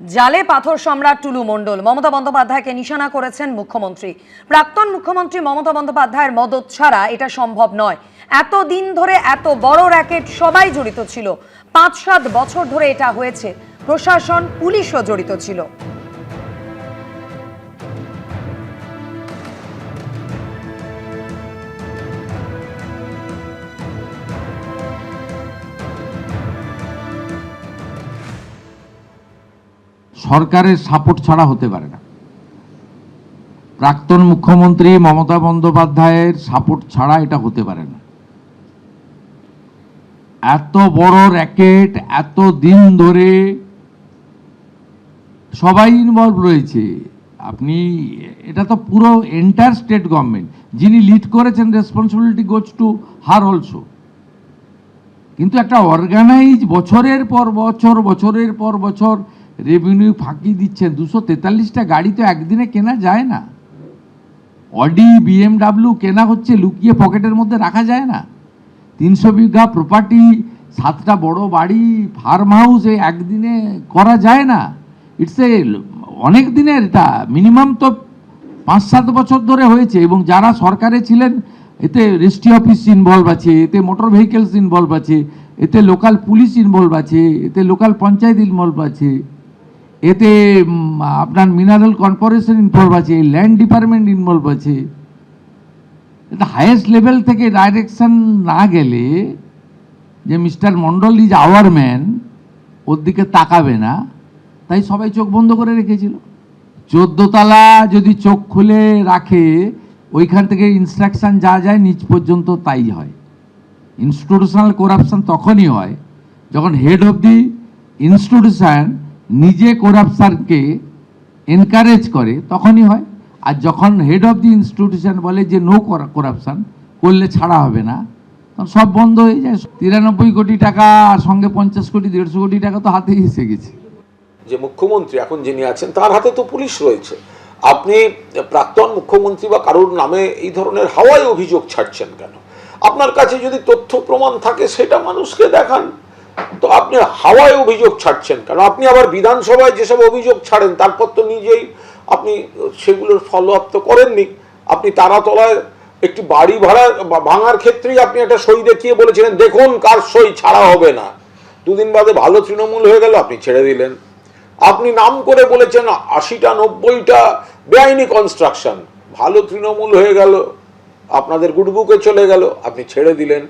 জালে পাথর সম্রাট টুলু মণ্ডল মমতা বন্দ্যোপাধ্যায়কে নিশানা করেছেন মুখ্যমন্ত্রী। প্রাক্তন মুখ্যমন্ত্রী মমতা বন্দ্যোপাধ্যায়ের মদত ছাড়া এটা সম্ভব নয়। এতদিন ধরে এত বড় র্যাকেট সবাই জড়িত ছিল, 5-7 বছর ধরে এটা হয়েছে, প্রশাসন পুলিশও জড়িত ছিল। সরকারের সাপোর্ট ছাড়া হতে পারে না। প্রাক্তন মুখ্যমন্ত্রী মমতা বন্দ্যোপাধ্যায়ের সাপোর্ট ছাড়া এটা হতে পারে না। এত বড় র্যাকেট, এত দিন ধরে সবাই ইনভলভ রয়েছে। আপনি এটা তো পুরো এন্টায়ার স্টেট গভর্নমেন্ট, যিনি লিড করেছেন, responsibility goes to her also. কিন্তু একটা অর্গানাইজ বছরের পর বছর রেভিনিউ ফাঁকি দিচ্ছেন। 243টা গাড়ি তো একদিনে কেনা যায় না। অডি, BMW কেনা হচ্ছে, লুকিয়ে পকেটের মধ্যে রাখা যায় না। 300 বিঘা প্রপার্টি, 7টা বড় বাড়ি, ফার্ম হাউস একদিনে করা যায় না। ইটস এ অনেক দিনের, এটা মিনিমাম তো 5-7 বছর ধরে হয়েছে। এবং যারা সরকারে ছিলেন, এতে রেজিস্ট্রি অফিস ইনভলভ আছে, এতে মোটর ভেহিকেলস ইনভলভ আছে, এতে লোকাল পুলিশ ইনভলভ আছে, এতে লোকাল পঞ্চায়েত ইনভলভ আছে, এতে আপনার মিনারেল কর্পোরেশন ইনভলভ আছে, ল্যান্ড ডিপার্টমেন্ট ইনভলভ আছে। এটা হাইয়েস্ট লেভেল থেকে ডাইরেকশন না গেলে যে mister Mondal is our man, ওর দিকে তাকাবে না, তাই সবাই চোখ বন্ধ করে রেখেছিল। 14 তলা যদি চোখ খুলে রাখে, ওইখান থেকে ইনস্ট্রাকশন যা যায় নিচ পর্যন্ত তাই হয়। ইনস্টিটিউশনাল করাপশন তখনই হয় যখন হেড অফ দি ইনস্টিটিউশন নিজে করাপশনকে এনকারেজ করে, তখনই হয়। আর যখন হেড অফ দি ইনস্টিটিউশন বলে যে নো করাপশন, করলে ছাড়া হবে না, তখন সব বন্ধ হয়ে যায়। 93 কোটি টাকা আর সঙ্গে 50 কোটি 150 কোটি টাকা তো হাতে এসে গেছে। যে মুখ্যমন্ত্রী এখন যিনি আছেন, তার হাতে তো পুলিশ রয়েছে। আপনি প্রাক্তন মুখ্যমন্ত্রী বা কারোর নামে এই ধরনের হাওয়ায় অভিযোগ ছাড়ছেন কেন? আপনার কাছে যদি তথ্য প্রমাণ থাকে সেটা মানুষকে দেখান। তো আপনি হাওয়ায় অভিযোগ ছাড়ছেন কেন? আপনি আবার বিধানসভায় যেসব অভিযোগ ছাড়েন, তারপর তো নিজেই আপনি সেগুলোর ফলো আপ তো করেননি। আপনি তারাতলায় একটি বাড়ি ভাঙার ক্ষেত্রেই আপনি একটা সই দেখিয়ে বলেছিলেন, দেখুন কার সই ছাড়া হবে না। 2 দিন বাদে ভালো তৃণমূল হয়ে গেল, আপনি ছেড়ে দিলেন। আপনি নাম করে বলেছেন 80টা 90টা বেআইনি কনস্ট্রাকশন, ভালো তৃণমূল হয়ে গেল, আপনাদের গুডবুকে চলে গেল, আপনি ছেড়ে দিলেন।